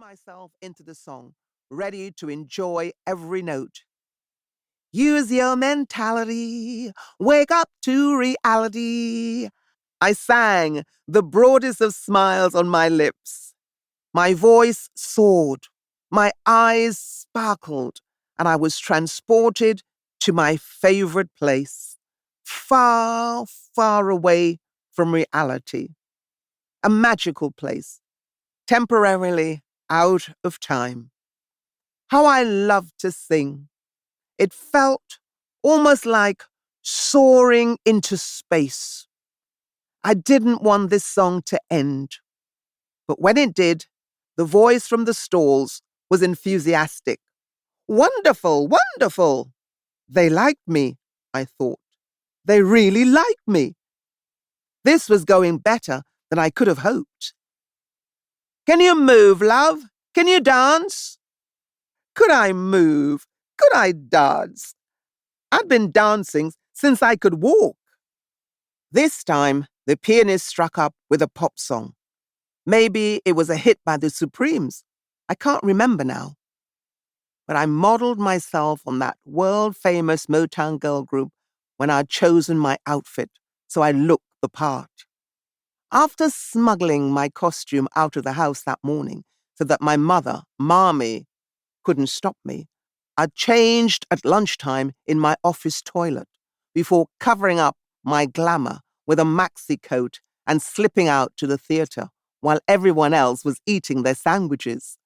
myself into the song, ready to enjoy every note. Use your mentality, wake up to reality. I sang, the broadest of smiles on my lips. My voice soared, my eyes sparkled, and I was transported to my favorite place, far, far away from reality. A magical place, temporarily out of time. How I loved to sing. It felt almost like soaring into space. I didn't want this song to end. But when it did, the voice from the stalls was enthusiastic. Wonderful, wonderful. They liked me, I thought. They really liked me. This was going better than I could have hoped. Can you move, love? Can you dance? Could I move? Could I dance? I'd been dancing since I could walk. This time, the pianist struck up with a pop song. Maybe it was a hit by the Supremes. I can't remember now. But I modeled myself on that world-famous Motown girl group when I'd chosen my outfit, so I looked the part. After smuggling my costume out of the house that morning so that my mother, Marmee, couldn't stop me, I changed at lunchtime in my office toilet before covering up my glamour with a maxi coat and slipping out to the theatre while everyone else was eating their sandwiches.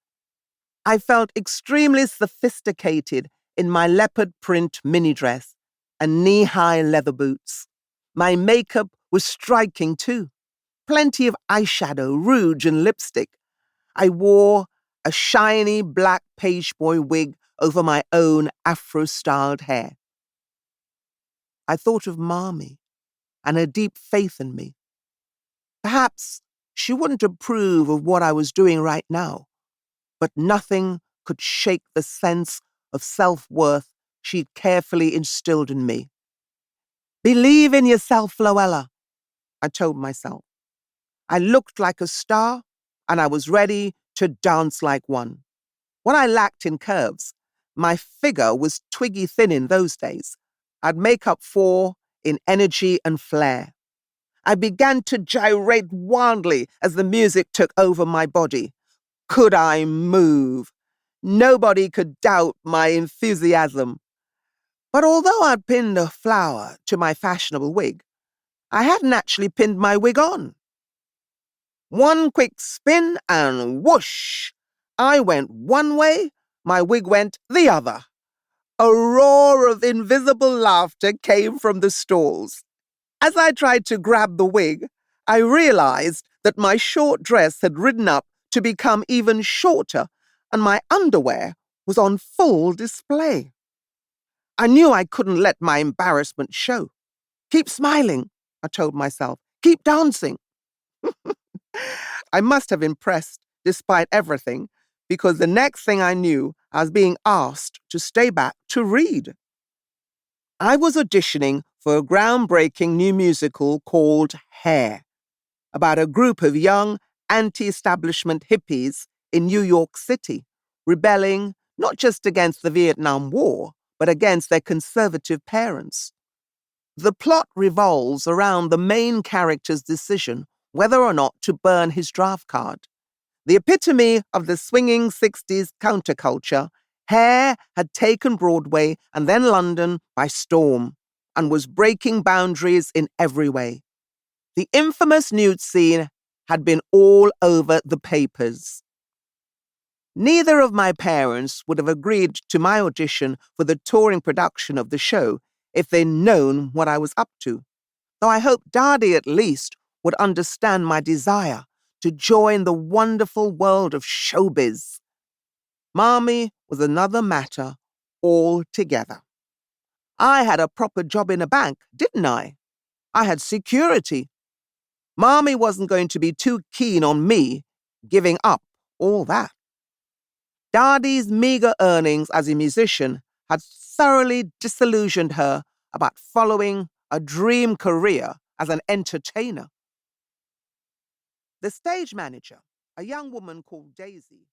I felt extremely sophisticated in my leopard print mini dress and knee-high leather boots. My makeup was striking too. Plenty of eyeshadow, rouge, and lipstick. I wore a shiny black page boy wig over my own afro-styled hair. I thought of Marmee and her deep faith in me. Perhaps she wouldn't approve of what I was doing right now, but nothing could shake the sense of self-worth she'd carefully instilled in me. Believe in yourself, Floella, I told myself. I looked like a star, and I was ready to dance like one. What I lacked in curves, my figure was twiggy thin in those days. I'd make up for in energy and flair. I began to gyrate wildly as the music took over my body. Could I move? Nobody could doubt my enthusiasm. But although I'd pinned a flower to my fashionable wig, I hadn't actually pinned my wig on. One quick spin and whoosh! I went one way, my wig went the other. A roar of invisible laughter came from the stalls. As I tried to grab the wig, I realized that my short dress had ridden up to become even shorter, and my underwear was on full display. I knew I couldn't let my embarrassment show. Keep smiling, I told myself. Keep dancing. I must have impressed despite everything, because the next thing I knew, I was being asked to stay back to read. I was auditioning for a groundbreaking new musical called Hair, about a group of young anti-establishment hippies in New York City, rebelling not just against the Vietnam War, but against their conservative parents. The plot revolves around the main character's decision whether or not to burn his draft card. The epitome of the swinging 60s counterculture, Hair had taken Broadway and then London by storm and was breaking boundaries in every way. The infamous nude scene had been all over the papers. Neither of my parents would have agreed to my audition for the touring production of the show if they'd known what I was up to, though I hoped Daddy at least would understand my desire to join the wonderful world of showbiz. Marmee was another matter altogether. I had a proper job in a bank, didn't I? I had security. Marmee wasn't going to be too keen on me giving up all that. Daddy's meager earnings as a musician had thoroughly disillusioned her about following a dream career as an entertainer. The stage manager, a young woman called Daisy,